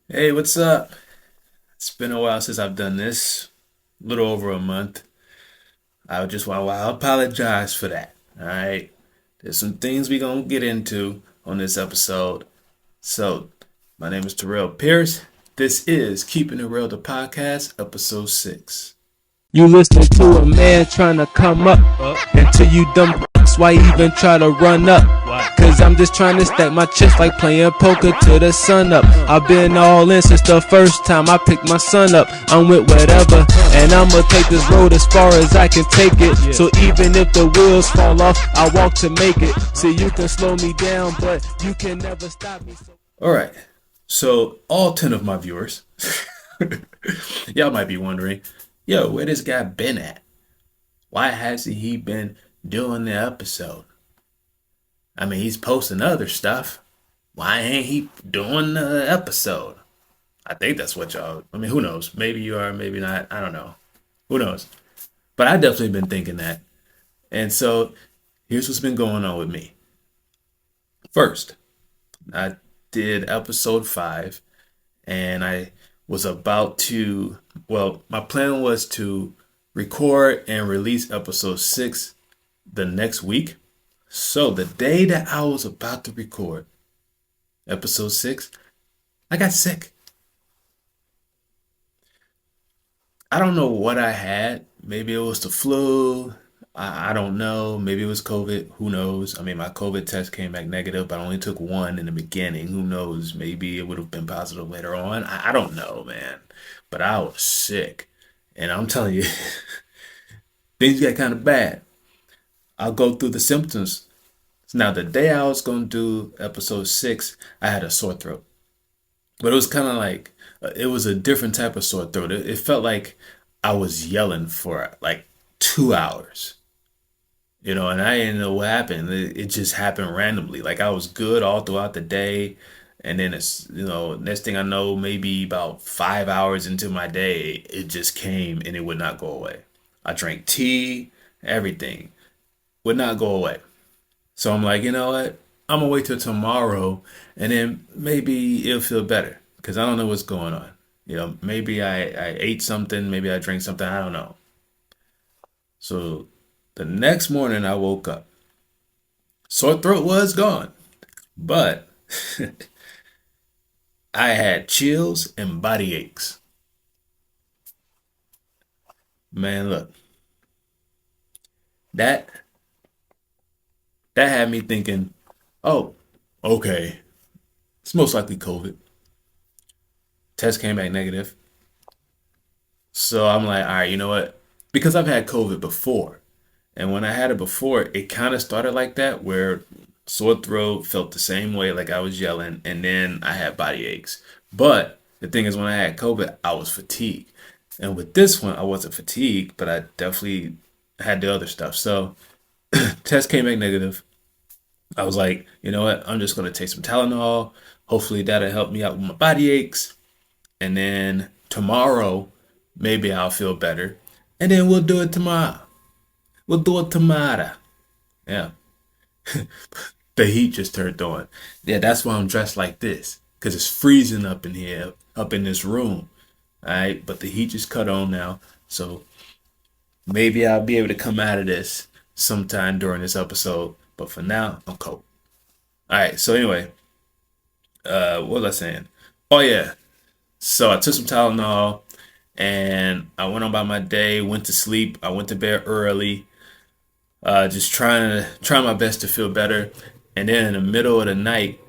Hey, what's up? It's been a while since I've done this, a little over a month. I just want to apologize for that. All right, there's some things we gonna get into on this episode. So, my name is Terrell Pierce. This is Keeping It Real, the podcast, episode 6. You listen to a man trying to come up until you dumb fucks. Why even try to run up? Cause I'm just trying to stack my chips like playing poker till the sun up. I've been all in since the first time I picked my son up. I'm with whatever, and I'ma take this road as far as I can take it. So even if the wheels fall off, I walk to make it. So you can slow me down, but you can never stop me. All right, so all 10 of my viewers, y'all might be wondering, yo, where this guy been at? Why hasn't he been doing the episode? I mean, he's posting other stuff. Why ain't he doing the episode? I think that's what y'all. I mean, who knows? Maybe you are, maybe not. I don't know. Who knows? But I definitely been thinking that. And so here's what's been going on with me. First, I did episode 5, and I was about to. Well, my plan was to record and release episode 6 the next week. So the day that I was about to record episode 6, I got sick. I don't know what I had. Maybe it was the flu. I don't know. Maybe it was COVID. Who knows? I mean, my COVID test came back negative, but I only took one in the beginning. Who knows? Maybe it would have been positive later on. I don't know, man. But I was sick. And I'm telling you, things got kind of bad. I'll go through the symptoms. Now, the day I was going to do episode 6, I had a sore throat. But it was kind of like it was a different type of sore throat. It felt like I was yelling for like 2 hours, and I didn't know what happened. It just happened randomly. Like I was good all throughout the day, and then next thing I know, maybe about 5 hours into my day, it just came and it would not go away. I drank tea, everything would not go away. So I'm like, you know what? I'm gonna wait till tomorrow, and then maybe it'll feel better because I don't know what's going on. Maybe I ate something, maybe I drank something, I don't know. So the next morning I woke up. Sore throat was gone, but I had chills and body aches. Man, look, that that had me thinking, oh, okay, it's most likely COVID. Test came back negative. So I'm like, all right, you know what? Because I've had COVID before. And when I had it before, it kind of started like that, where sore throat felt the same way, like I was yelling, and then I had body aches. But the thing is, when I had COVID, I was fatigued. And with this one, I wasn't fatigued, but I definitely had the other stuff. So test came back negative. I was like, you know what? I'm just going to take some Tylenol. Hopefully that'll help me out with my body aches. And then tomorrow, maybe I'll feel better. And then we'll do it tomorrow. We'll do it tomorrow. Yeah. The heat just turned on. Yeah, that's why I'm dressed like this. Because it's freezing up in here, up in this room. All right. But the heat just cut on now. So maybe I'll be able to come out of this sometime during this episode. But for now, I'm cold. All right. So anyway, what was I saying? Oh, yeah. So I took some Tylenol and I went on by my day, went to sleep. I went to bed early, just trying my best to feel better. And then in the middle of the night,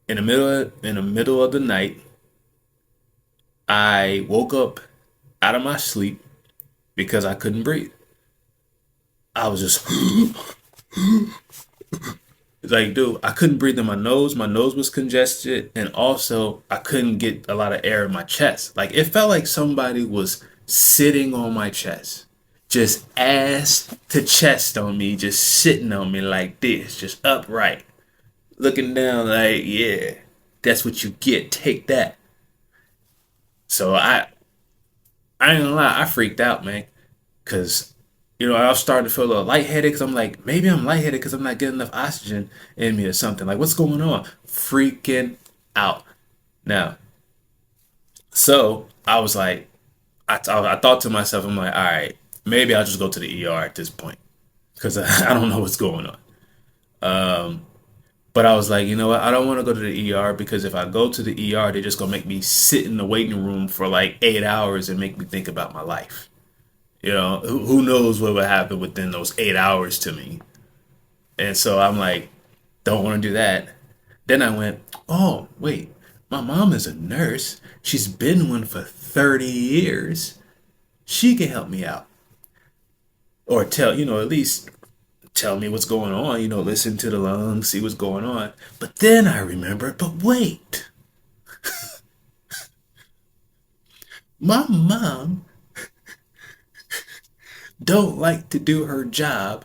in the middle of the night, I woke up out of my sleep because I couldn't breathe. I was just like, dude, I couldn't breathe in my nose. My nose was congested, and also I couldn't get a lot of air in my chest. Like it felt like somebody was sitting on my chest, just ass to chest on me, just sitting on me like this, just upright, looking down like, yeah, that's what you get. Take that. So I ain't gonna lie, I freaked out, man, cause I was starting to feel a little lightheaded because I'm like, maybe I'm lightheaded because I'm not getting enough oxygen in me or something. Like, what's going on? Freaking out. Now, So I was like, I thought to myself, I'm like, all right, maybe I'll just go to the ER at this point because I don't know what's going on. But I was like, you know what? I don't want to go to the ER because if I go to the ER, they're just gonna make me sit in the waiting room for like 8 hours and make me think about my life. You know, who knows what would happen within those 8 hours to me? And so I'm like, don't want to do that. Then I went, oh, wait, my mom is a nurse. She's been one for 30 years. She can help me out. Or at least tell me what's going on, listen to the lungs, see what's going on. But then I remembered, but wait, my mom don't like to do her job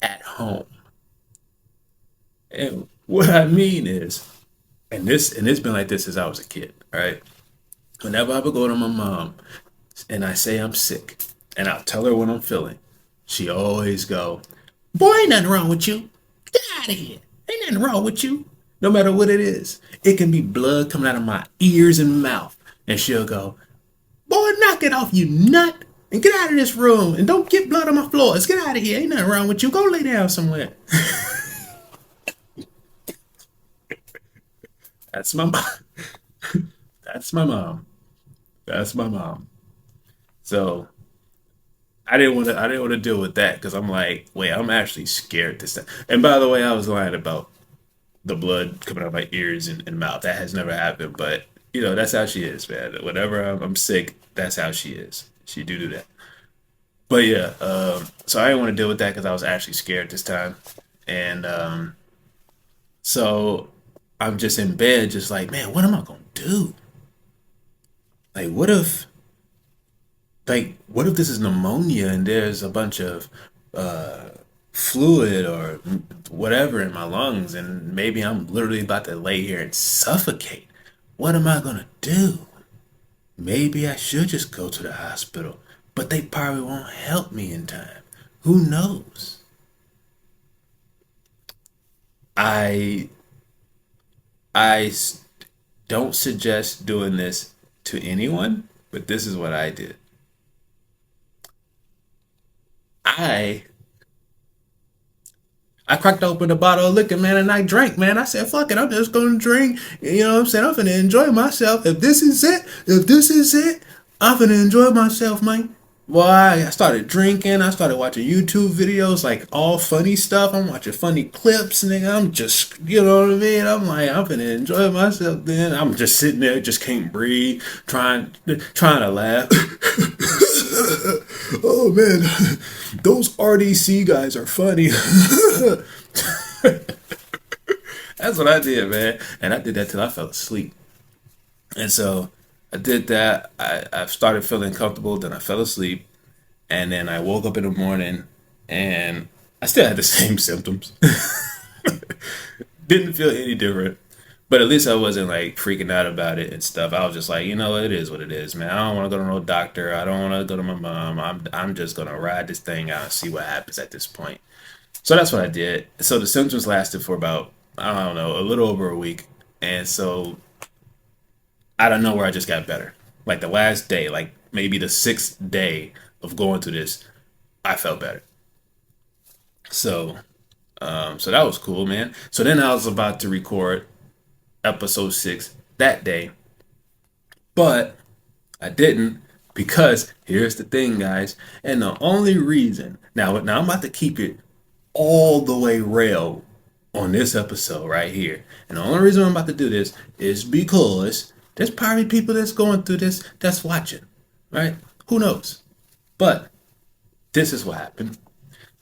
at home. And what I mean is, and it's been like this since I was a kid, right? Whenever I would go to my mom and I say I'm sick, and I'll tell her what I'm feeling, she always go, "Boy, ain't nothing wrong with you. Get out of here. Ain't nothing wrong with you." No matter what it is, it can be blood coming out of my ears and mouth, and she'll go, "Boy, knock it off, you nut, and get out of this room, and don't get blood on my floors. Get out of here. Ain't nothing wrong with you. Go lay down somewhere." That's my mom. That's my mom. That's my mom. So I didn't want to deal with that because I'm like, wait, I'm actually scared this time. And by the way, I was lying about the blood coming out of my ears and mouth. That has never happened, but that's how she is, man. Whenever I'm sick, that's how she is. She do that. But yeah, so I didn't want to deal with that because I was actually scared this time, and so I'm just in bed, just like, man, what am I gonna do? Like, what if this is pneumonia and there's a bunch of uh, fluid or whatever in my lungs, and maybe I'm literally about to lay here and suffocate? What am I gonna do? Maybe I should just go to the hospital, but they probably won't help me in time. Who knows? I I don't suggest doing this to anyone, but this is what I did. I I cracked open a bottle of liquor, man, and I drank, man. I said, fuck it, I'm just gonna drink. You know what I'm saying? I'm gonna enjoy myself. If this is it, I'm gonna enjoy myself, man. Boy, I started drinking. I started watching YouTube videos, like all funny stuff. I'm watching funny clips, nigga. I'm just, you know what I mean? I'm like, I'm gonna enjoy myself. Then I'm just sitting there, just can't breathe, trying to laugh. Oh man, those RDC guys are funny. That's what I did, man. And I did that till I fell asleep. And so I did that. I started feeling comfortable. Then I fell asleep. And then I woke up in the morning and I still had the same symptoms. Didn't feel any different. But at least I wasn't like freaking out about it and stuff. I was just like, it is what it is, man. I don't want to go to no doctor. I don't want to go to my mom. I'm just gonna ride this thing out and see what happens at this point. So that's what I did. So the symptoms lasted for about, I don't know, a little over a week. And so out of nowhere, I just got better. Like the last day, like maybe the sixth day of going through this, I felt better. So, so that was cool, man. So then I was about to record episode 6 that day, but I didn't because here's the thing, guys. And the only reason now I'm about to keep it all the way real on this episode right here. And the only reason I'm about to do this is because there's probably people that's going through this that's watching, right? Who knows? But this is what happened.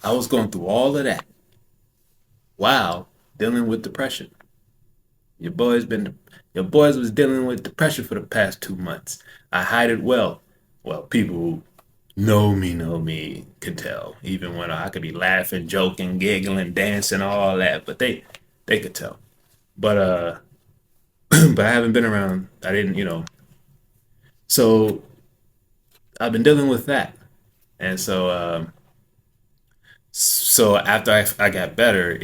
I was going through all of that while dealing with depression. Your boys been your boys was dealing with depression for the past 2 months. I hide it well. Well, people who know me can tell. Even when I could be laughing, joking, giggling, dancing, all that, but they could tell. But but I haven't been around. I didn't, So I've been dealing with that, and so after I got better,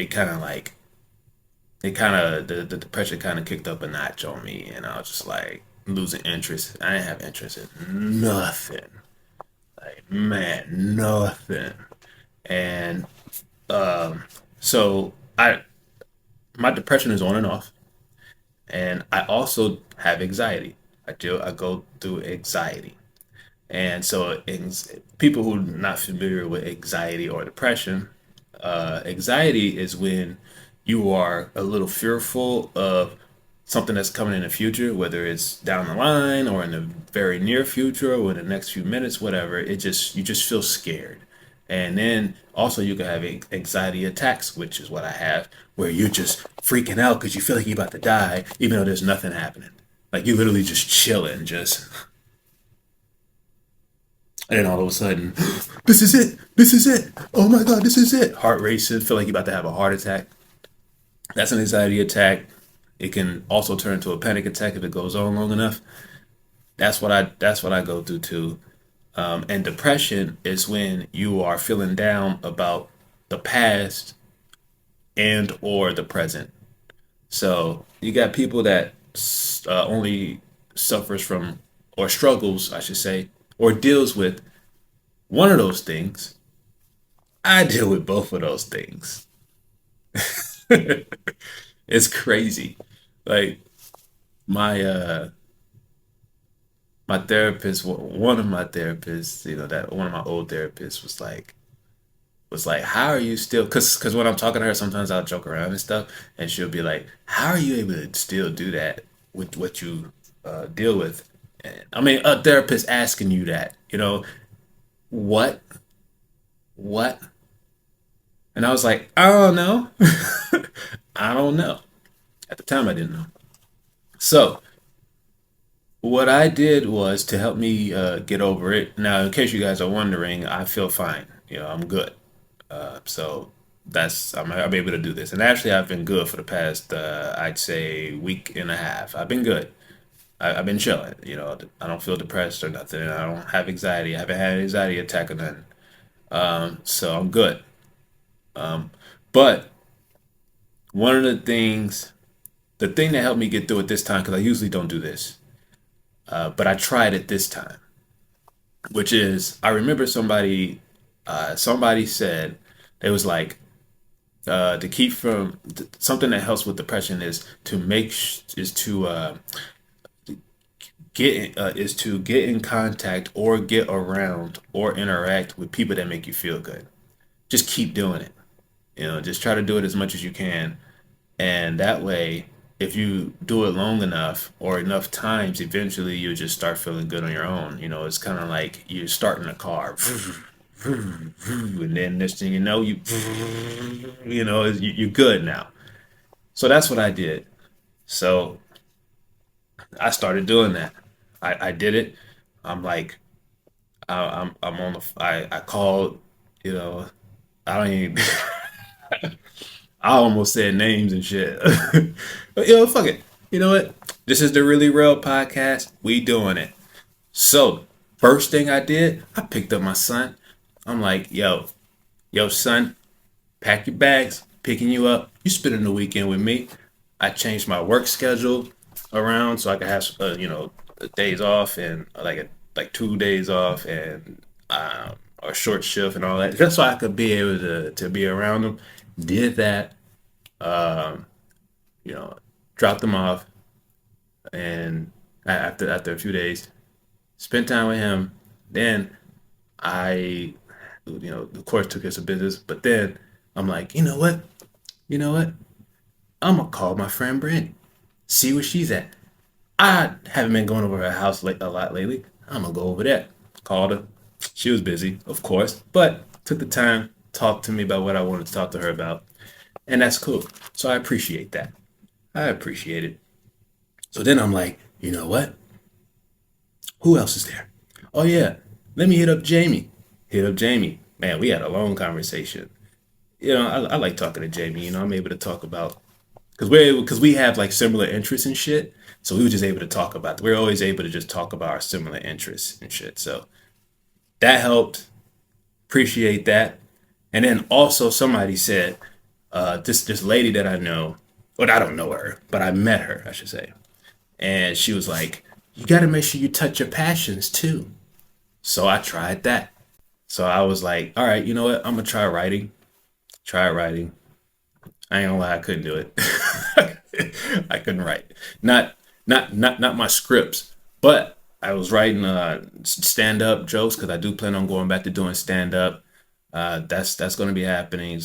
the depression kind of kicked up a notch on me, and I was just like, losing interest. I didn't have interest in nothing. Like, man, nothing. And so I my depression is on and off, and I also have anxiety. I go through anxiety. And so, people who are not familiar with anxiety or depression, anxiety is when you are a little fearful of something that's coming in the future, whether it's down the line or in the very near future or in the next few minutes, whatever. You just feel scared. And then also you can have anxiety attacks, which is what I have, where you're just freaking out because you feel like you're about to die, even though there's nothing happening. Like you literally just chilling, just and then all of a sudden, this is it. This is it. Oh my God, this is it. Heart racing, feel like you're about to have a heart attack. That's an anxiety attack. It can also turn into a panic attack if it goes on long enough. That's what I go through too. And depression is when you are feeling down about the past and or the present. So you got people that only suffers from or struggles, I should say, or deals with one of those things. I deal with both of those things. It's crazy. Like my my therapist, one of my therapists, that one of my old therapists was like, how are you still? Because when I'm talking to her, sometimes I'll joke around and stuff, and she'll be like, how are you able to still do that with what you deal with? And, I mean, a therapist asking you that, what, what? And I was like, I don't know. I don't know. At the time, I didn't know. So what I did was to help me get over it. Now, in case you guys are wondering, I feel fine. I'm good. So I'm able to do this. And actually, I've been good for the past, I'd say, week and a half. I've been good. I've been chilling. I don't feel depressed or nothing. I don't have anxiety. I haven't had an anxiety attack or nothing. So I'm good. But one of the thing that helped me get through it this time, because I usually don't do this, but I tried it this time, which is I remember somebody said it was like to keep from something that helps with depression is to get in contact or get around or interact with people that make you feel good. Just keep doing it. Just try to do it as much as you can. And that way, if you do it long enough or enough times, eventually you'll just start feeling good on your own. It's kind of like you're starting a car. And then next thing you know, you're good now. So that's what I did. So I started doing that. I did it. I'm like, I'm on I called, you know, I don't even, I almost said names and shit. But fuck it. You know what? This is the Really Real podcast. We doing it. So, first thing I did, I picked up my son. I'm like, yo, son, pack your bags, picking you up. You spending the weekend with me. I changed my work schedule around so I could have, days off and like 2 days off and a short shift and all that, just so I could be able to be around them. Did that, um, you know, dropped them off, and after a few days, spent time with him. Then I, of course, took care of some business. But then I'm like, you know what? You know what? I'm gonna call my friend Brandy, see where she's at. I haven't been going over her house a lot lately. I'm gonna go over there. Called her. She was busy, of course, but took the time, talked to me about what I wanted to talk to her about, and that's cool. So I appreciate that. I appreciate it. So then I'm like, you know what? Who else is there? Oh yeah, let me hit up Jamie. Hit up Jamie. Man, we had a long conversation. I like talking to Jamie. I'm able to talk about because we have like similar interests and shit. So we were just able to talk about. We're always able to just talk about our similar interests and shit. So that helped. Appreciate that. And then also somebody said, this lady that I know, but I don't know her, but I met her, I should say. And she was like, you got to make sure you touch your passions too. So I tried that. So I was like, all right, you know what? I'm gonna try writing. Try writing. I ain't gonna lie, I couldn't do it. I couldn't write. Not my scripts, but I was writing stand up jokes because I do plan on going back to doing stand up. That's going to be happening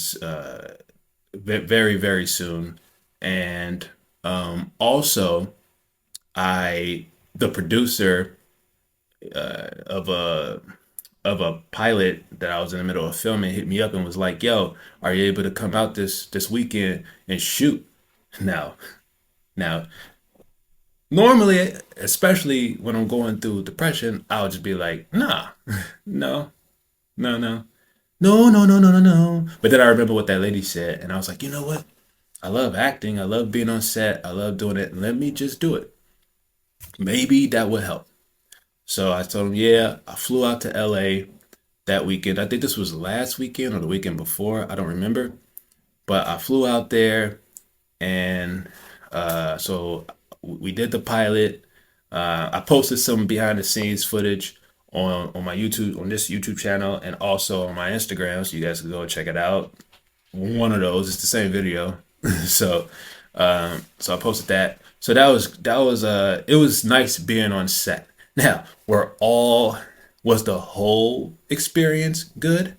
very very soon, and also I the producer of a pilot that I was in the middle of filming hit me up and was like, "Yo, are you able to come out this weekend and shoot?" Now, now, normally, especially when I'm going through depression, I would just be like, "Nah, no, no, no, no, no, no, no, no, no." But then I remember what that lady said, and I was like, "You know what? I love acting. I love being on set. I love doing it. Let me just do it. Maybe that would help." So I told him, "Yeah." I flew out to LA that weekend. I think this was last weekend or the weekend before. I don't remember. But I flew out there and so we did the pilot. I posted some behind the scenes footage on my YouTube on this YouTube channel and also on my Instagram, so you guys can go and check it out. One of those, it's the same video. so so I posted that. So that was it was nice being on set. Now, was the whole experience good?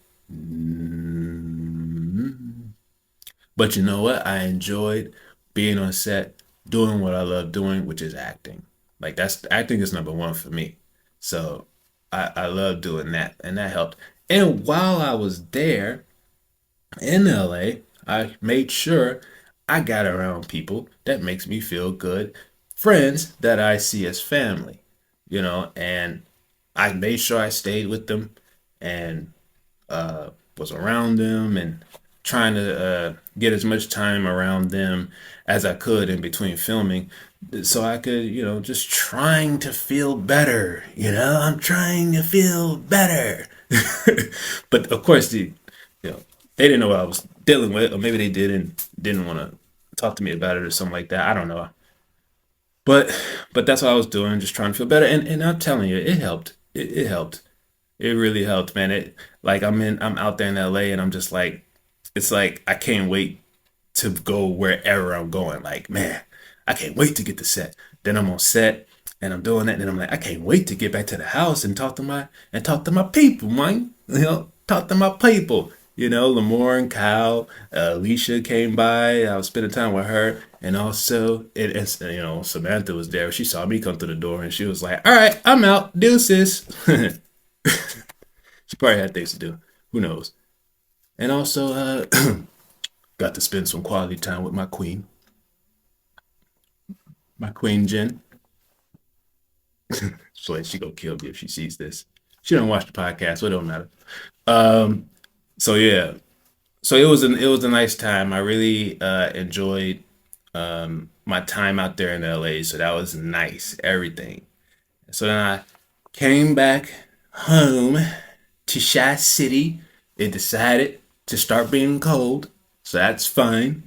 But you know what? I enjoyed being on set, doing what I love doing, which is acting. Like that's acting is number one for me. So I love doing that, and that helped. And while I was there in LA, I made sure I got around people that makes me feel good, friends that I see as family, and I made sure I stayed with them and was around them and trying to get as much time around them as I could in between filming so I could, just trying to feel better. I'm trying to feel better. But of course, you know, they didn't know what I was dealing with, or maybe they didn't want to talk to me about it or something like that. I don't know. But that's what I was doing, just trying to feel better. And I'm telling you, it helped. It helped. It really helped, man. It like I'm out there in LA and I'm just like it's like I can't wait to go wherever I'm going. Like, man, I can't wait to get to set. Then I'm on set and I'm doing that, and then I'm like, I can't wait to get back to the house and talk to my people, man. Talk to my people. Lamore and Kyle, Alicia came by. I was spending time with her, and also Samantha was there. She saw me come through the door, and she was like, "All right, I'm out. Deuces." She probably had things to do. Who knows? And also, got to spend some quality time with my queen Jen. So she gonna kill me if she sees this. She don't watch the podcast, so it don't matter. Um, so yeah, so it was a nice time. I really enjoyed my time out there in LA. So that was nice, everything. So then I came back home to Shy City. It decided to start being cold, so that's fine.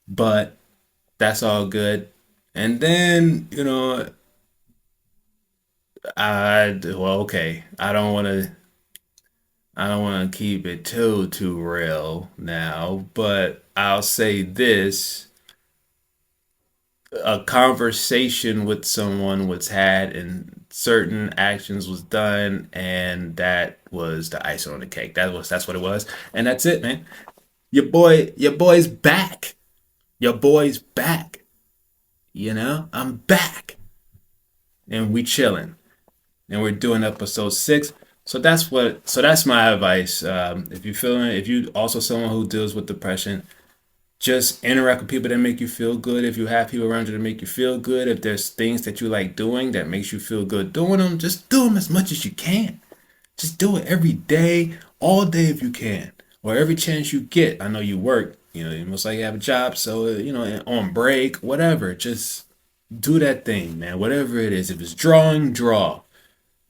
But that's all good. And then okay. I don't want to keep it too real now, but I'll say this: a conversation with someone was had, and certain actions was done, and that was the icing on the cake. That's what it was, and that's it, man. Your boy's back. Your boy's back. I'm back, and we chilling, and we're doing episode 6. So that's my advice. If you also someone who deals with depression, just interact with people that make you feel good. If you have people around you that make you feel good, if there's things that you like doing that makes you feel good doing them, just do them as much as you can. Just do it every day, all day if you can, or every chance you get. I know you work, you most likely have a job, so on break, whatever. Just do that thing, man. Whatever it is. If it's drawing, draw.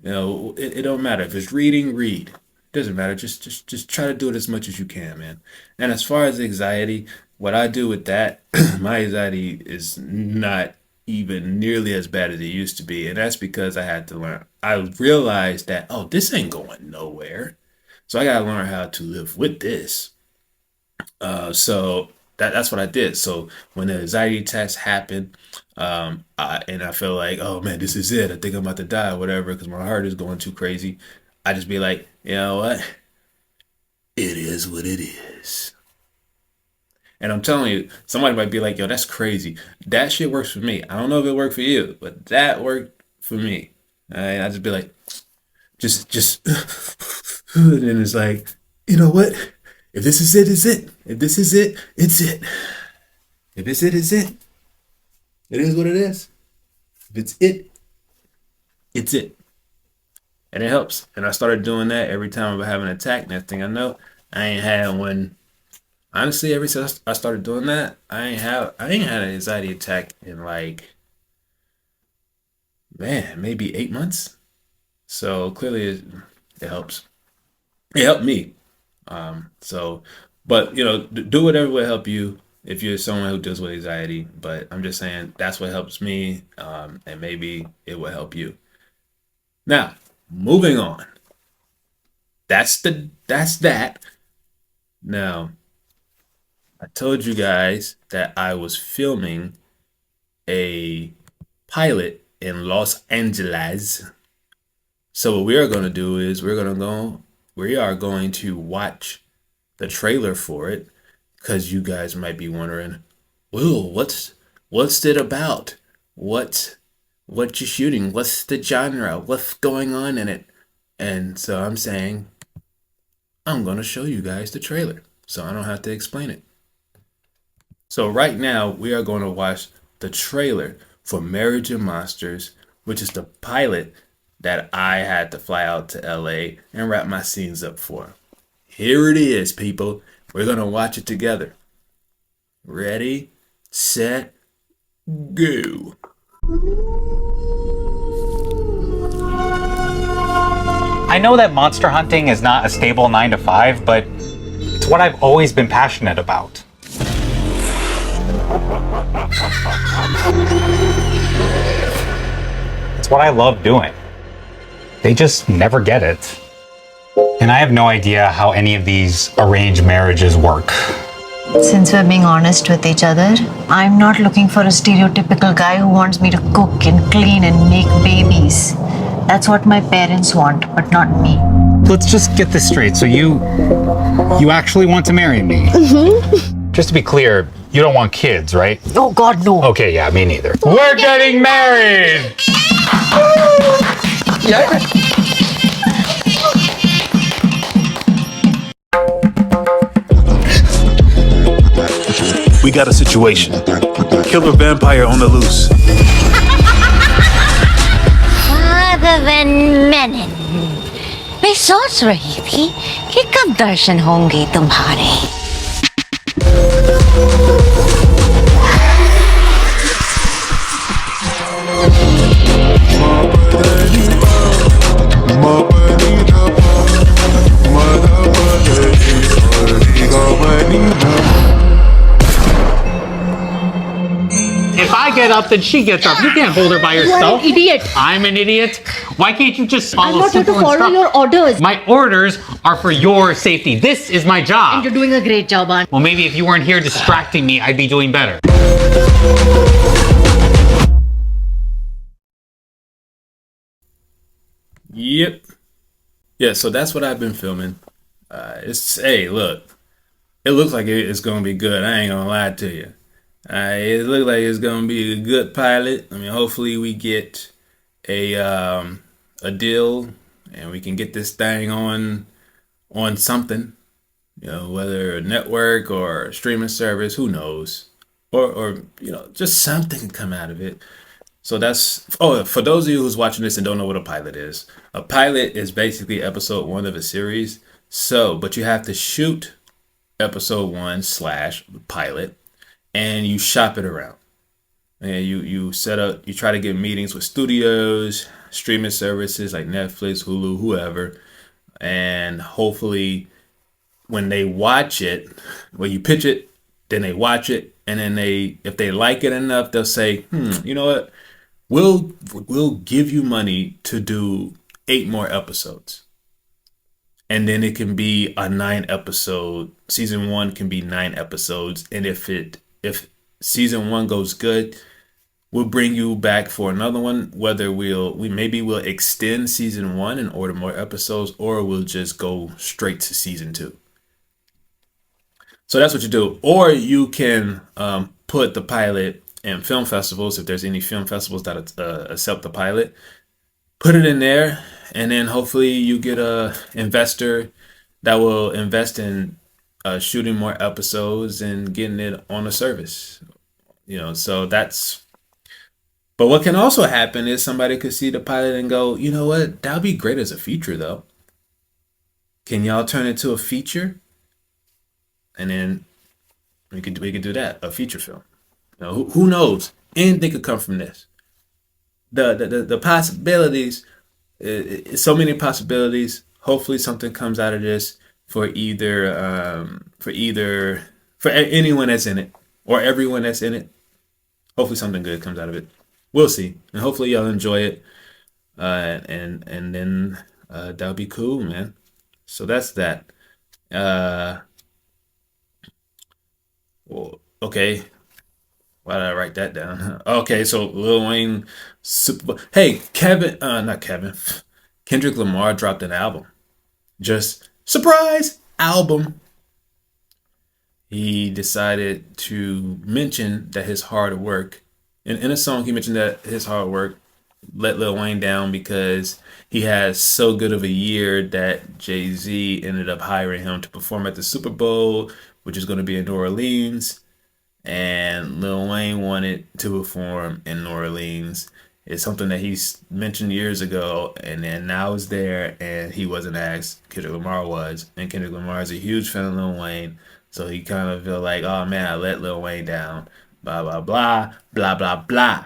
It don't matter. If it's reading, read. Doesn't matter. Just try to do it as much as you can, man. And as far as anxiety, what I do with that, my anxiety is not. even nearly as bad as it used to be. And that's because I had to learn. I realized that, oh, this ain't going nowhere. So I got to learn how to live with this. So that's what I did. So when the anxiety attacks happened, and I feel like, oh man, this is it. I think I'm about to die or whatever because my heart is going too crazy. I just be like, you know what? It is what it is. And I'm telling you, somebody might be like, yo, that's crazy. That shit works for me. I don't know if it worked for you, but that worked for me. All right? I just be like, just, and then it's like, you know what? If this is it, it's it. If this is it, it's it. If it's it, it's it. It is what it is. If it's it, it's it. And it helps. And I started doing that every time I have an attack. Next thing I know, I ain't had one. Honestly, ever since I started doing that, I ain't had an anxiety attack in like, man, maybe 8 months. So clearly it helps. It helped me. So, but do whatever will help you if you're someone who deals with anxiety. But I'm just saying that's what helps me, and maybe it will help you. Now, moving on. That's that. Now, I told you guys that I was filming a pilot in Los Angeles. So what we are going to do is we are going to watch the trailer for it because you guys might be wondering, well, what's it about? What you shooting? What's the genre? What's going on in it? And so I'm saying I'm going to show you guys the trailer so I don't have to explain it. So right now we are going to watch the trailer for Marriage and Monsters, which is the pilot that I had to fly out to LA and wrap my scenes up for. Here it is, people. We're going to watch it together. Ready, set, go. I know that monster hunting is not a stable 9 to 5, but it's what I've always been passionate about. It's what I love doing. They just never get it. And I have no idea how any of these arranged marriages work. Since we're being honest with each other, I'm not looking for a stereotypical guy who wants me to cook and clean and make babies. That's what my parents want, but not me. Let's just get this straight. So you actually want to marry me? Mm-hmm. Just to be clear, you don't want kids, right? Oh God, no. Okay, yeah, me neither. We're getting married! Yeah. We got a situation. Killer vampire on the loose. Father Van Menon, मैं सोच रही थी कि कब दर्शन होंगे तुम्हारे। If I get up, then she gets up. You can't hold her by yourself. You are an idiot. I'm an idiot. Why can't you just follow I'm not here to simple follow your orders. My orders are for your safety. This is my job. And you're doing a great job, Aunt. Well, maybe if you weren't here distracting me, I'd be doing better. Yep. Yeah, so that's what I've been filming. Hey, look, it looks like it's gonna be good. I ain't gonna lie to you. It looks like it's gonna be a good pilot. I mean, hopefully we get a deal and we can get this thing on something. Whether a network or a streaming service, who knows, or just something can come out of it. So for those of you who's watching this and don't know what a pilot is. A pilot is basically episode 1 of a series. But you have to shoot episode 1 / pilot, and you shop it around. And you set up, you try to get meetings with studios, streaming services like Netflix, Hulu, whoever, and hopefully when they watch it, when you pitch it, then they watch it, and then if they like it enough, they'll say, you know what, we'll give you money to do 8 more episodes, and then it can be a 9 episode season one can be 9 episodes, and if season one goes good, we'll bring you back for another one. Whether we'll extend season one and order more episodes, or we'll just go straight to season two. So that's what you do. Or you can put the pilot in film festivals, if there's any film festivals that accept the pilot. Put it in there, and then hopefully you get a investor that will invest in shooting more episodes and getting it on a service. So that's. But what can also happen is somebody could see the pilot and go, you know what, that would be great as a feature, though. Can y'all turn it to a feature? And then we could do that, a feature film. Who knows? Anything could come from this. The possibilities, so many possibilities. Hopefully something comes out of this for anyone that's in it or everyone that's in it. Hopefully something good comes out of it. We'll see, and hopefully y'all enjoy it. And then that'll be cool, man. So that's that. Well, okay. Why did I write that down? Okay, so Lil Wayne, hey, not Kevin, Kendrick Lamar dropped an album. Just surprise album. He decided to mention that his hard work, in a song, he mentioned that his hard work let Lil Wayne down because he had so good of a year that Jay-Z ended up hiring him to perform at the Super Bowl, which is going to be in New Orleans. And Lil Wayne wanted to perform in New Orleans. It's something that he's mentioned years ago, and then now it's there, and he wasn't asked. Kendrick Lamar was, and Kendrick Lamar is a huge fan of Lil Wayne, so he kind of feel like, oh man, I let Lil Wayne down. Blah blah blah blah blah blah.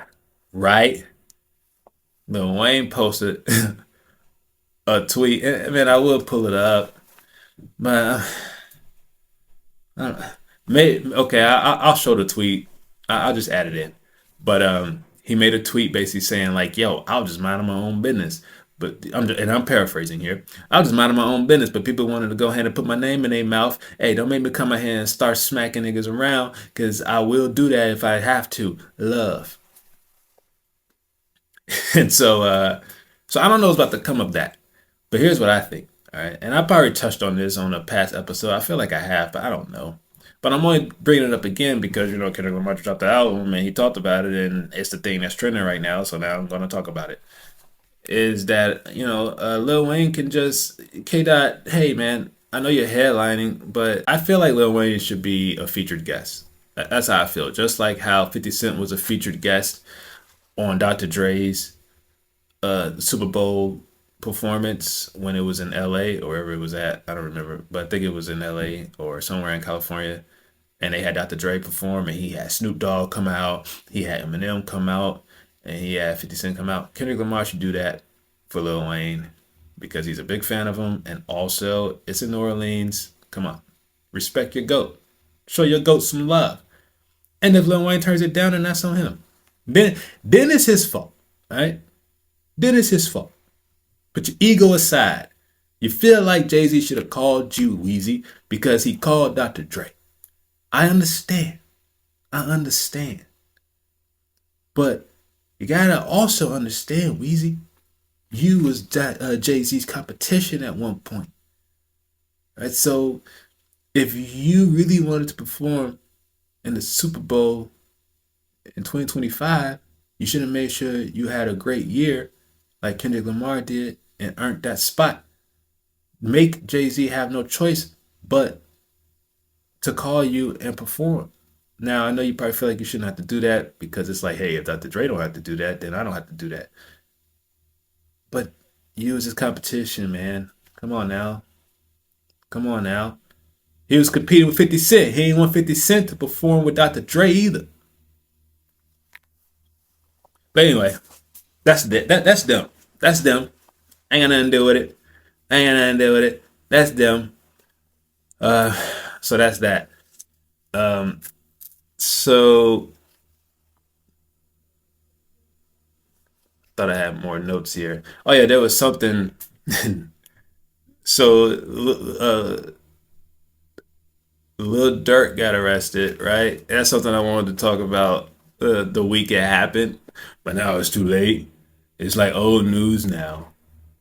Right? Lil Wayne posted a tweet. I mean, I will pull it up, but I don't know. Okay, I'll show the tweet. I'll just add it in. But he made a tweet basically saying like, "Yo, I'll just mind my own business." But I'm paraphrasing here. I'll just mind my own business. But people wanted to go ahead and put my name in their mouth. Hey, don't make me come out here and start smacking niggas around, because I will do that if I have to. Love. And so I don't know what's about to come of that. But here's what I think. All right, and I probably touched on this on a past episode. I feel like I have, but I don't know. But I'm only bringing it up again because, Kendrick Lamar dropped the album and he talked about it, and it's the thing that's trending right now. So now I'm going to talk about it. Is that, Lil Wayne can just, K-Dot, hey, man, I know you're headlining, but I feel like Lil Wayne should be a featured guest. That's how I feel. Just like how 50 Cent was a featured guest on Dr. Dre's Super Bowl performance when it was in LA or wherever it was at. I don't remember, but I think it was in LA or somewhere in California. And they had Dr. Dre perform, and he had Snoop Dogg come out, he had Eminem come out, and he had 50 Cent come out. Kendrick Lamar should do that for Lil Wayne because he's a big fan of him, and also it's in New Orleans. Come on, respect your GOAT. Show your GOAT some love. And if Lil Wayne turns it down, then that's on him. Then it's his fault, right? Then it's his fault. Put your ego aside. You feel like Jay-Z should have called you, Weezy, because he called Dr. Dre. I understand. But you gotta also understand, Weezy, you was Jay-Z's competition at one point. Right? So if you really wanted to perform in the Super Bowl in 2025, you should have made sure you had a great year like Kendrick Lamar did and earned that spot. Make Jay-Z have no choice but to call you and perform. Now, I know you probably feel like you shouldn't have to do that because it's like, hey, if Dr. Dre don't have to do that, then I don't have to do that. But you was his competition, man. Come on now. He was competing with 50 Cent. He ain't want 50 Cent to perform with Dr. Dre either. But anyway, that's them. That's them. Ain't got nothing to do with it. That's them. So that's that. So thought I had more notes here. Oh yeah, there was something. So Lil Durk got arrested, right? That's something I wanted to talk about the week it happened, but now it's too late. It's like old news now.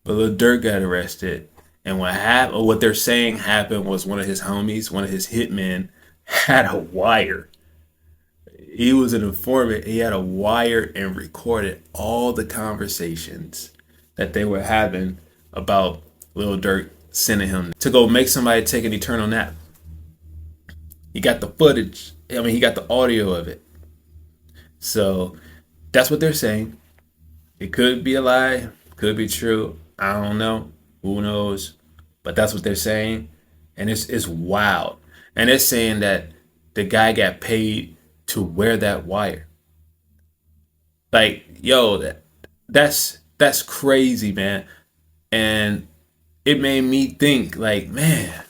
But Lil Durk got arrested, and what happened, or what they're saying happened, was one of his homies, one of his hitmen, had a wire. He was an informant. He had a wire and recorded all the conversations that they were having about Lil Durk sending him to go make somebody take an eternal nap. He got the footage. I mean, he got the audio of it. So that's what they're saying. It could be a lie, could be true. I don't know. Who knows? But that's what they're saying. And it's wild. And they're saying that the guy got paid to wear that wire. Like, yo, that's crazy, man. And it made me think, like, man,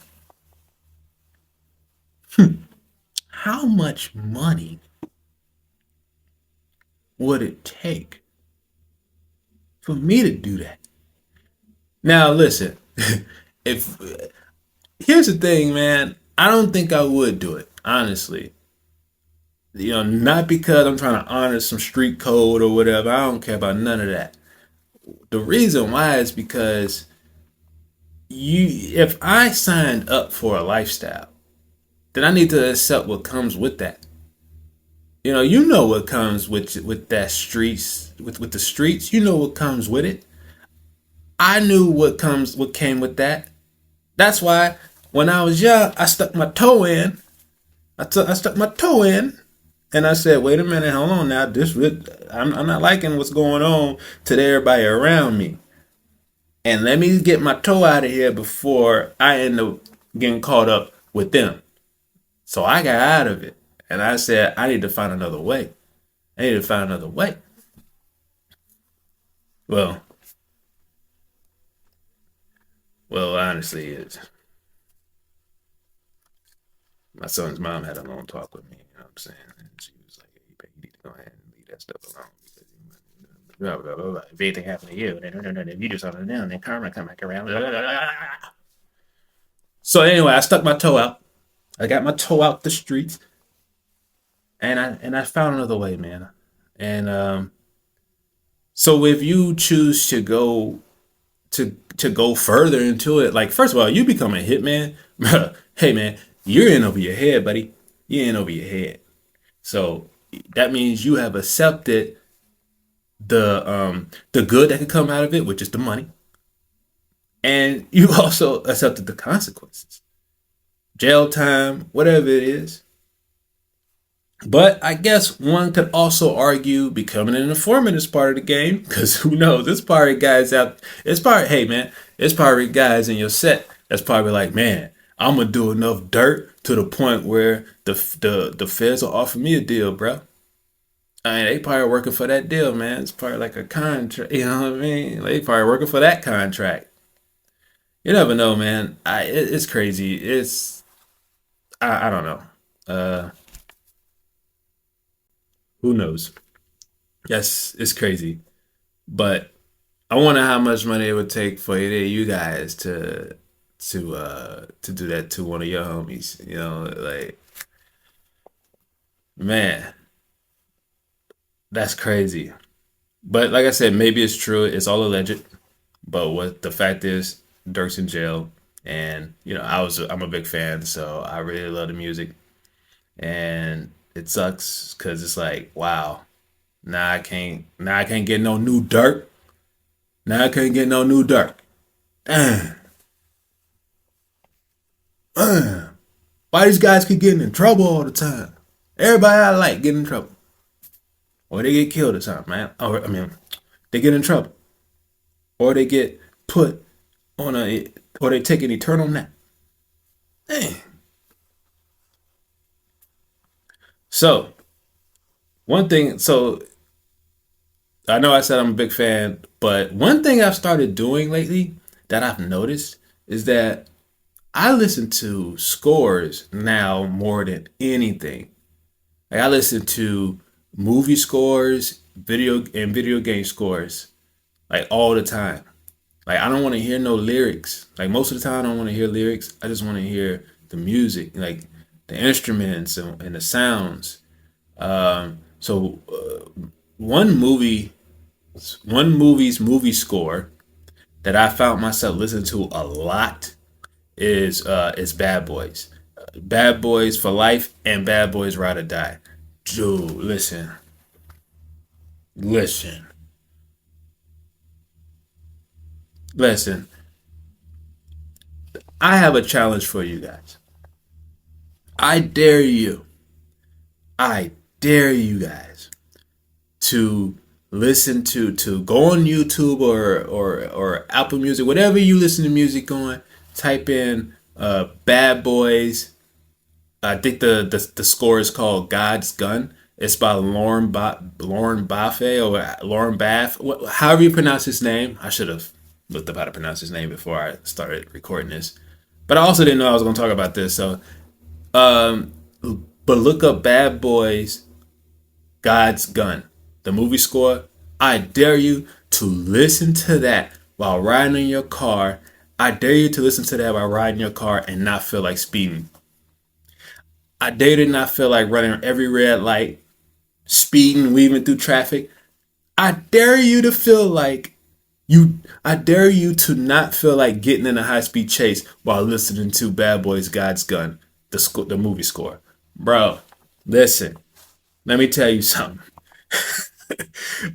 how much money would it take for me to do that? Now, listen, if here's the thing, man, I don't think I would do it, honestly. Not because I'm trying to honor some street code or whatever. I don't care about none of that. The reason why is because if I signed up for a lifestyle, then I need to accept what comes with that. You know what comes with that streets with the streets. You know what comes with it. I knew what came with that. That's why when I was young, I stuck my toe in. I stuck my toe in, and I said, "Wait a minute, hold on now. I'm not liking what's going on to everybody around me, and let me get my toe out of here before I end up getting caught up with them." So I got out of it, and I said, "I need to find another way. I need to find another way." Well, honestly, it's my son's mom had a long talk with me. You know what I'm saying? And she was like, "Hey, you need to go ahead and leave that stuff alone because blah, blah, blah, blah. If anything happened to you, then if you do something to them, then karma come back around." Blah, blah, blah, blah. So anyway, I stuck my toe out. I got my toe out the streets, and I found another way, man. And so if you choose to go to go further into it, like first of all, you become a hitman. Hey man, you're in over your head, buddy. You're in over your head. So that means you have accepted the good that could come out of it, which is the money, and you also accepted the consequences, jail time, whatever it is. But I guess one could also argue becoming an informant is part of the game, because who knows? It's probably guys out. It's probably, hey man, it's probably guys in your set that's probably like, man, I'm gonna do enough dirt to the point where the feds will offer me a deal, bro. I mean, they probably working for that deal, man. It's probably like a contract. You know what I mean? They probably working for that contract. You never know, man. It's crazy. I don't know. Who knows? Yes, it's crazy. But I wonder how much money it would take for you guys to do that to one of your homies. Like, man, that's crazy. But like I said, maybe it's true. It's all alleged. But what the fact is, Dirk's in jail, and I'm a big fan, so I really love the music, and it sucks because it's like, wow, now I can't get no new Dirk. Now I can't get no new Dirk. Damn, damn. Why these guys keep getting in trouble all the time? Everybody I like get in trouble, or they get killed or something, man. Or I mean, they get in trouble, or they get put on or they take an eternal nap. Dang. So one thing, so I know I said I'm a big fan, but one thing I've started doing lately that I've noticed is that I listen to scores now more than anything. Like I listen to movie scores, video game scores, like all the time. Like I don't want to hear no lyrics. Like most of the time, I don't want to hear lyrics. I just want to hear the music, like the instruments and the sounds. So one movie, one movie's movie score that I found myself listening to a lot is Bad Boys, Bad Boys for Life, and Bad Boys Ride or Die. Dude, listen, listen. I have a challenge for you guys. I dare you. I dare you guys to listen to go on YouTube or Apple Music, whatever you listen to music on. Type in Bad Boys. I think the score is called God's Gun. It's by Lauren Baffe or Lauren Baff. However you pronounce his name. I should have looked up how to pronounce his name before I started recording this. But I also didn't know I was going to talk about this. So, um, but look up Bad Boys God's Gun, the movie score. I dare you to listen to that while riding in your car. I dare you to listen to that while riding your car and not feel like speeding. I dare you to not feel like running every red light, speeding, weaving through traffic. I dare you to feel like I dare you to not feel like getting in a high speed chase while listening to Bad Boys God's Gun, the movie score. Bro, listen, let me tell you something.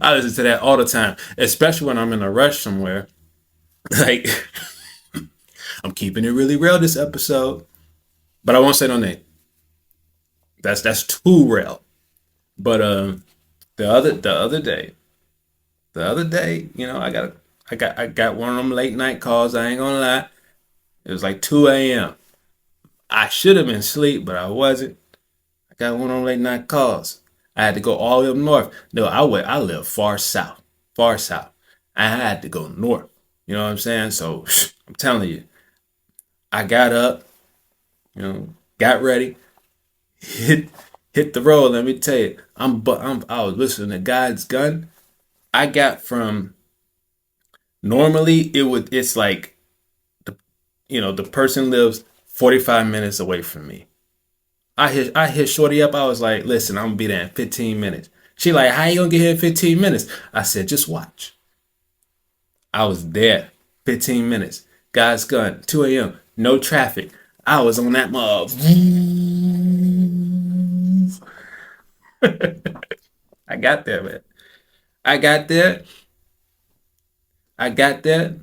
I listen to that all the time, especially when I'm in a rush somewhere. Like, I'm keeping it really real this episode, but I won't say no name. That's too real. But the other day, I got one of them late night calls. I ain't gonna lie. It was like 2 a.m. I should have been asleep, but I wasn't. I got one of them late night calls. I had to go all the way up north. No, I live far south, far south. I had to go north. You know what I'm saying? So I'm telling you, I got up, got ready, hit hit the road. Let me tell you, I was listening to God's Gun. I got from normally it's like the person lives 45 minutes away from me. I hit Shorty up. I was like, listen, I'm gonna be there in 15 minutes. She like, how you gonna get here in 15 minutes? I said, just watch. I was there 15 minutes. God's Gun, 2 a.m. No traffic. I was on that mob. I got there, man. I got there. I got there.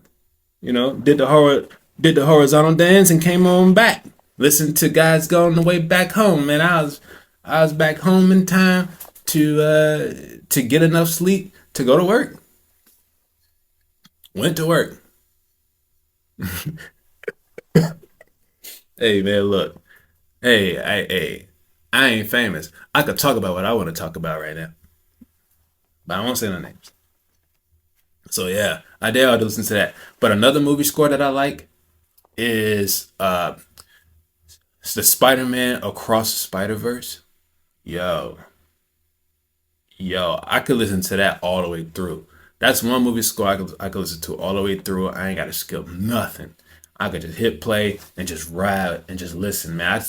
Did the horizontal dance and came on back. Listened to God's Gun on the way back home, man. I was back home in time to get enough sleep to go to work. Went to work. Hey man, look. I ain't famous. I could talk about what I want to talk about right now, but I won't say no names. So yeah, I dare y'all to listen to that. But another movie score that I like is it's the Spider-Man Across the Spider-Verse. Yo, I could listen to that all the way through. That's one movie score I could listen to all the way through. I ain't got to skip nothing. I could just hit play and just ride and just listen, man.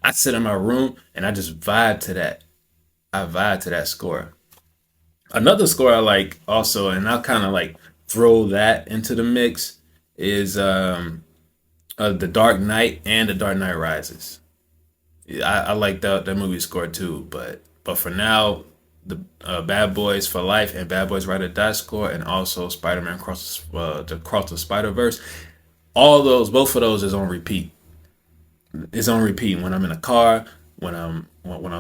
I sit in my room and I just vibe to that. I vibe to that score. Another score I like also, and I'll kind of like throw that into the mix, is The Dark Knight and The Dark Knight Rises. I like that movie score too, but for now, the Bad Boys for Life and Bad Boys Ride or Die score, and also Spider-Man Across the Spider-Verse. Both of those is on repeat. It's on repeat when I'm in a car, when I'm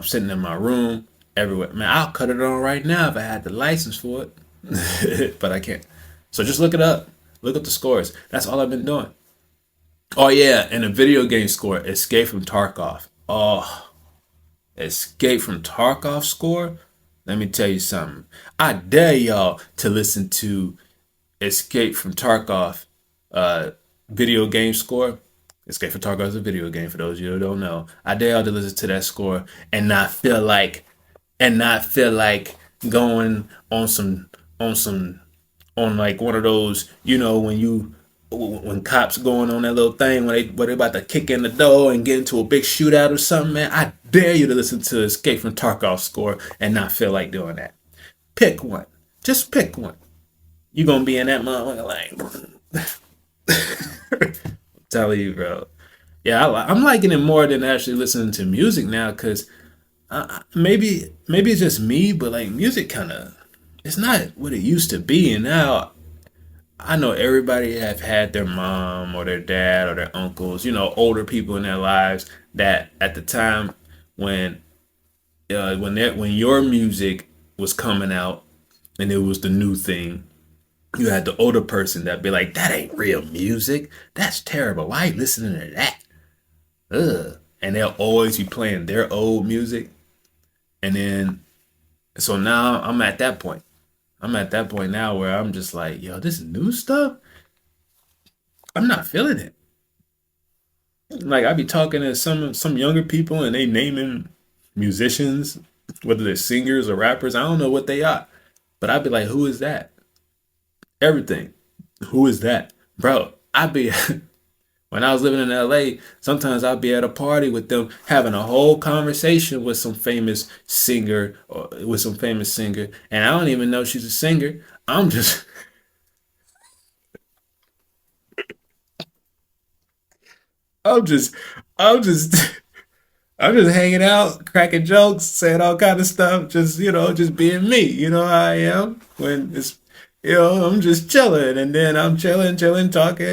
sitting in my room, everywhere. Man, I'll cut it on right now if I had the license for it, but I can't. So just look it up. Look up the scores. That's all I've been doing. Oh yeah, and a video game score, Escape from Tarkov. Oh, Escape from Tarkov score. Let me tell you something. I dare y'all to listen to Escape from Tarkov video game score. Escape from Tarkov is a video game. For those of you who don't know, I dare y'all to listen to that score and not feel like going on some on like one of those, when cops going on that little thing when they about to kick in the door and get into a big shootout or something, man. I dare you to listen to Escape from Tarkov score and not feel like doing that. Pick one. Just pick one. You gonna be in that motherfucker like I'm telling you, bro. Yeah, I'm liking it more than actually listening to music now, because maybe it's just me, but like music kind of, it's not what it used to be. And now I know everybody have had their mom or their dad or their uncles, older people in their lives that at the time when when your music was coming out and it was the new thing, you had the older person that be like, "That ain't real music. That's terrible. Why are you listening to that? Ugh." And they'll always be playing their old music. And then, so now I'm at that point. I'm at that point now where I'm just like, yo, this new stuff, I'm not feeling it. Like I be talking to some younger people and they naming musicians, whether they're singers or rappers. I don't know what they are, but I'd be like, who is that? Everything. Who is that, bro? I be when I was living in LA, sometimes I'd be at a party with them having a whole conversation with some famous singer and I don't even know she's a singer. I'm just I'm just I'm just I'm just hanging out, cracking jokes, saying all kind of stuff, just just being me. You know how I am when it's I'm just chilling, and then I'm chilling, talking,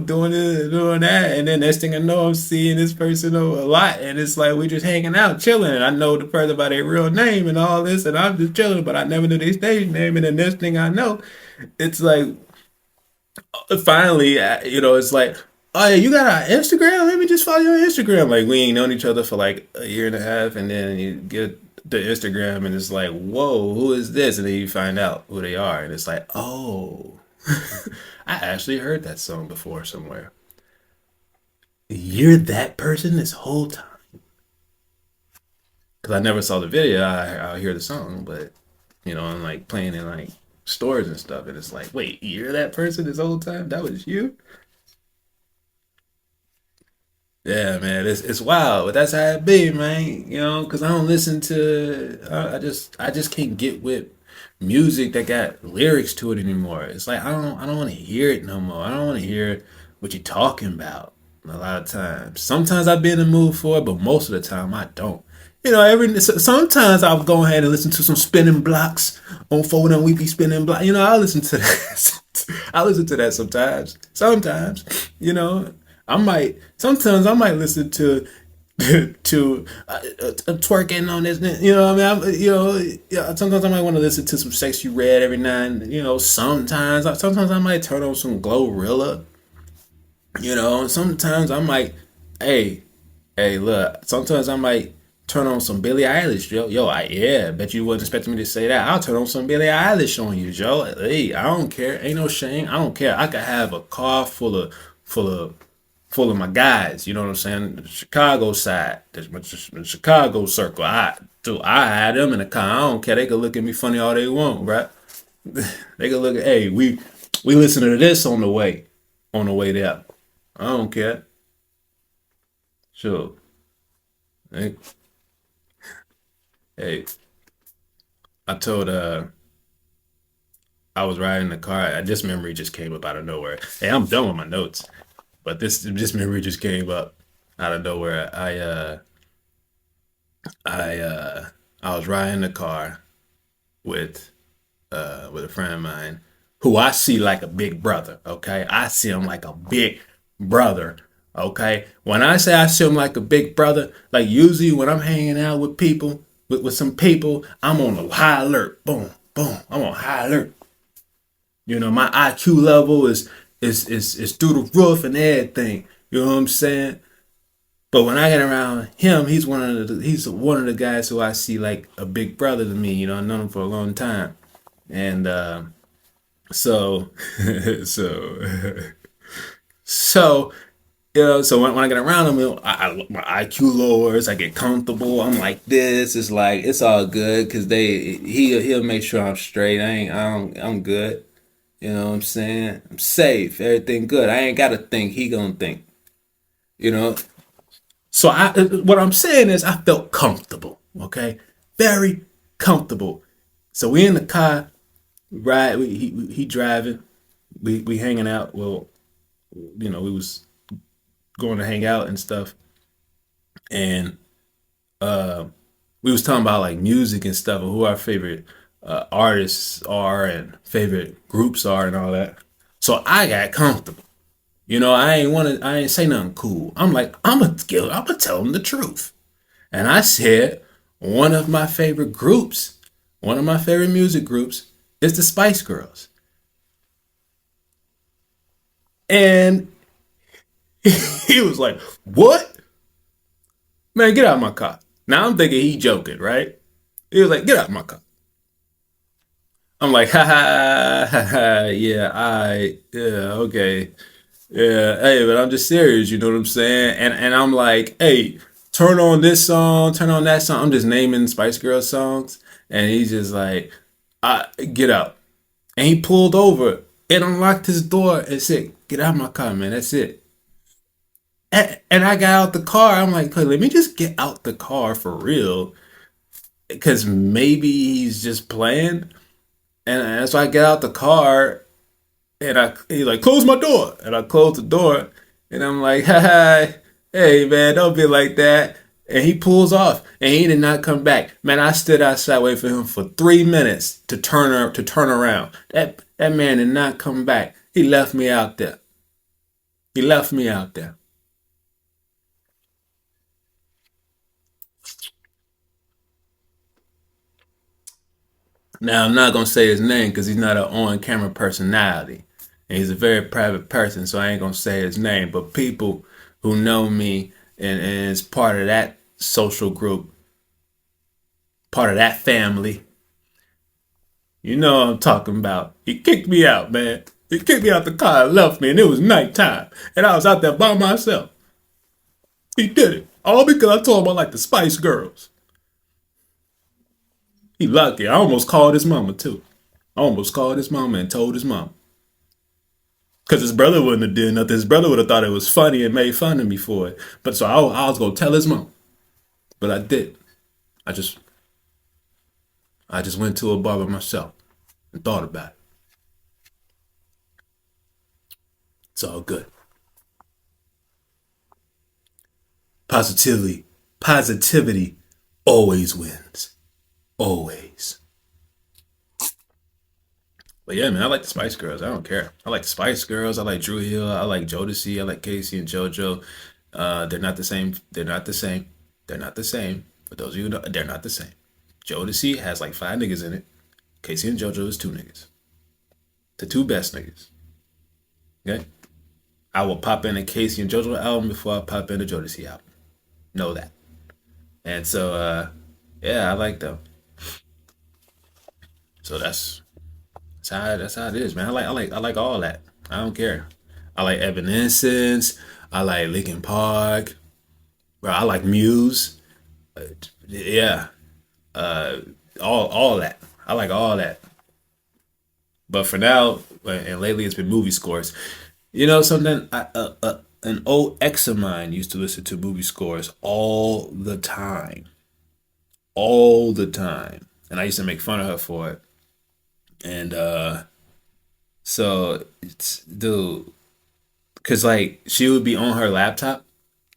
doing this, doing that, and then next thing I know, I'm seeing this person a lot, and it's like we just hanging out, chilling. And I know the person by their real name and all this, and I'm just chilling, but I never knew their stage name. And the next thing I know, it's like finally, it's like, oh yeah, you got an Instagram? Let me just follow you on Instagram. Like we ain't known each other for like a year and a half, and then you get the Instagram, and it's like, whoa, who is this? And then you find out who they are, and it's like, oh, I actually heard that song before somewhere. You're that person this whole time. Because I never saw the video. I'll hear the song, but I'm like playing in like stores and stuff, and it's like, wait, you're that person this whole time? That was you? Yeah, man, it's wild, but that's how it be, man. Because I don't listen to. I just can't get with music that got lyrics to it anymore. It's like I don't want to hear it no more. I don't want to hear what you're talking about. A lot of times, sometimes I be in the mood for it, but most of the time I don't. Sometimes I'll go ahead and listen to some spinning blocks on phone and we be spinning blocks. I listen to that. I listen to that sometimes. Sometimes, I might listen to twerking on this. What I mean, yeah, sometimes I might want to listen to some Sexy Red every now and sometimes I might turn on some Glorilla. Sometimes I might, hey, look. Sometimes I might turn on some Billie Eilish, yo. Yeah, bet you wasn't expecting me to say that. I'll turn on some Billie Eilish on you, Joe. Hey, I don't care. Ain't no shame. I don't care. I could have a car full of full of my guys. You know what I'm saying? The Chicago side, the Chicago circle. I had them in the car. I don't care. They could look at me funny all they want, right? They could look at, hey, we listen to this on the way there. I don't care. Sure. Hey, hey, I told I was riding the car. This memory just came up out of nowhere. Hey, I'm done with my notes, but this memory just came up out of nowhere. I I was riding the car with with a friend of mine who I see like a big brother. Okay, I see him like a big brother. Okay, when I say I see him like a big brother, like usually when I'm hanging out with people, with some people, I'm on a high alert. Boom, boom. I'm on high alert. My IQ level is through the roof and everything. You know what I'm saying? But when I get around him, he's one of the guys who I see like a big brother to me. I've known him for a long time, and so so so So when I get around him, my IQ lowers. I get comfortable. I'm like this. It's like it's all good because he'll make sure I'm straight. I'm good. You know what I'm saying? I'm safe. Everything good. I ain't gotta think. He gonna think. You know. So what I'm saying is I felt comfortable. Okay, very comfortable. So we in the car, right? He driving. We hanging out. Well, we was going to hang out and stuff, and we was talking about like music and stuff, and who our favorite artists are and favorite groups are and all that. So I got comfortable. I ain't say nothing cool. I'm like, I'm gonna tell him the truth. And I said, one of my favorite groups, one of my favorite music groups is the Spice Girls. And he was like, what? Man, get out of my car. Now I'm thinking he joking, right? He was like, get out of my car. I'm like, ha ha ha ha, yeah, okay. Yeah, hey, but I'm just serious, you know what I'm saying? And I'm like, hey, turn on this song, turn on that song. I'm just naming Spice Girl songs. And he's just like, get out. And he pulled over and unlocked his door and said, get out of my car, man. That's it. And I got out the car. I'm like, hey, let me just get out the car for real. Because maybe he's just playing. And so I get out the car and he like, close my door. And I close the door. And I'm like, hi, hey, man, don't be like that. And he pulls off. And he did not come back. Man, I stood outside waiting for him for 3 minutes to turn around. That man did not come back. He left me out there. He left me out there. Now, I'm not going to say his name because he's not an on-camera personality. And he's a very private person, so I ain't going to say his name. But people who know me and is part of that social group, part of that family, you know what I'm talking about. He kicked me out, man. He kicked me out the car and left me, and it was nighttime. And I was out there by myself. He did it. All because I told him I like the Spice Girls. He lucky. I almost called his mama, too. I almost called his mama and told his mom. Because his brother wouldn't have did nothing. His brother would have thought it was funny and made fun of me for it. But so I was going to tell his mom. But I did. I just went to a bar by myself and thought about it. It's all good. Positivity always wins. Always. But yeah, man, I like the Spice Girls. I don't care. I like the Spice Girls. I like Drew Hill. I like Jodeci. I like Casey and JoJo. They're not the same. They're not the same. They're not the same. For those of you who know, they're not the same. Jodeci has like 5 niggas in it. Casey and JoJo is 2 niggas. The 2 best niggas. Okay? I will pop in a Casey and JoJo album before I pop in a Jodeci album. Know that. And so, yeah, I like them. So that's how it is, man. I like all that. I don't care. I like Evanescence. I like Linkin Park. Bro, I like Muse. Yeah, all that. I like all that. But for now, and lately, it's been movie scores. You know something? An old ex of mine used to listen to movie scores all the time, and I used to make fun of her for it. And so it's dude, cause like she would be on her laptop,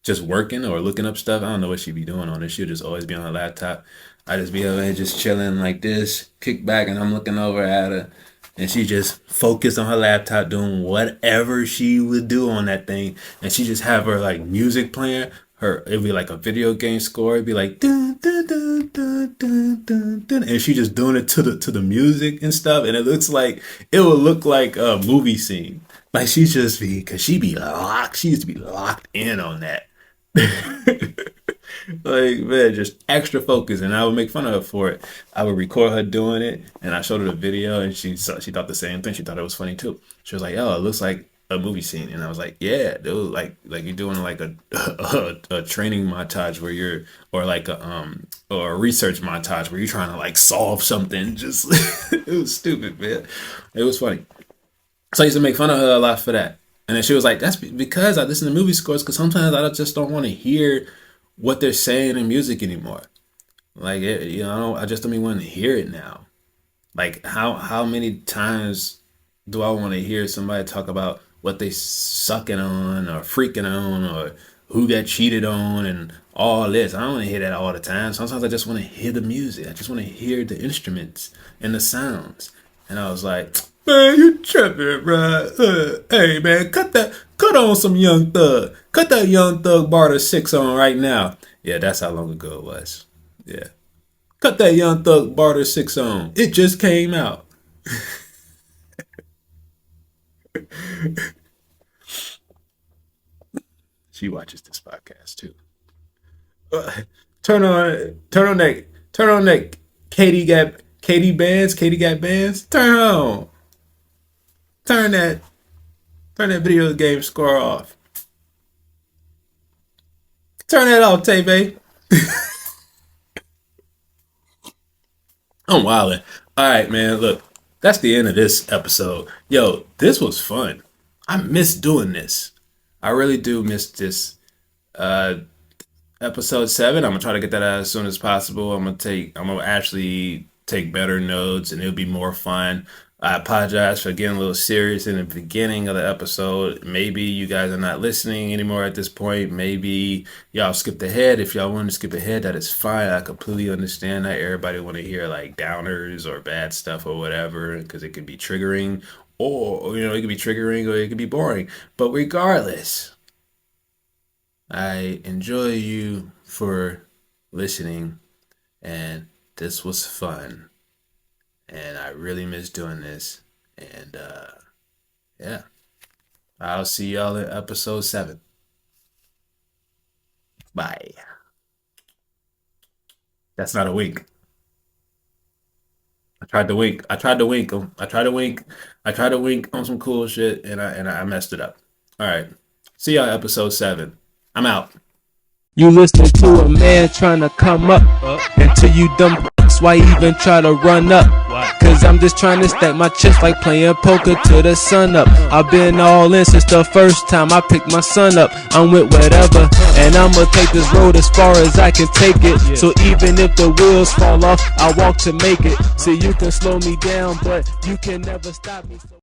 just working or looking up stuff. I don't know what she'd be doing on it. She would just always be on her laptop. I just be over there just chilling like this, kick back, and I'm looking over at her, and she just focused on her laptop doing whatever she would do on that thing, and she just have her like music playing. It'd be like a video game score. It'd be like dun, dun, dun, dun, dun, dun, dun, and she just doing it to the music and stuff, and it would look like a movie scene. Like she be locked. She used to be locked in on that. Like man, just extra focus, and I would make fun of her for it. I would record her doing it, and I showed her the video, and she thought the same thing. She thought it was funny too. She was like, "Oh, it looks like a movie scene, and I was like, yeah, dude, like you're doing like a training montage where you're, or like or a research montage where you're trying to like solve something. Just it was stupid, man. It was funny. So I used to make fun of her a lot for that. And then she was like, that's because I listen to movie scores, because sometimes I just don't want to hear what they're saying in music anymore. Like, I just don't even want to hear it now. Like, how many times do I want to hear somebody talk about what they sucking on or freaking on or who got cheated on and all this? I don't want to hear that all the time. Sometimes I just want to hear the music. I just want to hear the instruments and the sounds. And I was like, man, you tripping, bro. Hey, man, cut on some Young Thug. Cut that Young Thug Barter 6 on right now. Yeah, that's how long ago it was. Yeah. Cut that Young Thug Barter 6 on. It just came out. She watches this podcast too. Turn on that. Katie got bands. Turn her on. Turn that video game score off. Turn that off, Tay. I'm wildin'. All right, man. Look, that's the end of this episode. Yo, this was fun. I miss doing this. I really do miss this. Episode 7. I'm gonna try to get that out as soon as possible. I'm gonna actually take better notes, and it'll be more fun. I apologize for getting a little serious in the beginning of the episode. Maybe you guys are not listening anymore at this point. Maybe y'all skipped ahead. If y'all want to skip ahead, that is fine. I completely understand that everybody want to hear like downers or bad stuff or whatever, because it could be triggering, or it could be triggering, or it could be boring. But regardless, I enjoy you for listening, and this was fun. And I really miss doing this. And yeah, I'll see y'all in episode 7. Bye. That's not a wink. I tried to wink. I tried to wink on some cool shit, and I messed it up. All right. See y'all episode 7. I'm out. You listening to a man trying to come up, until you dumb fucks, why even try to run up? Cause I'm just trying to stack my chips like playing poker to the sun up. I've been all in since the first time I picked my son up. I'm with whatever, and I'ma take this road as far as I can take it. So even if the wheels fall off, I walk to make it. See, you can slow me down, but you can never stop me.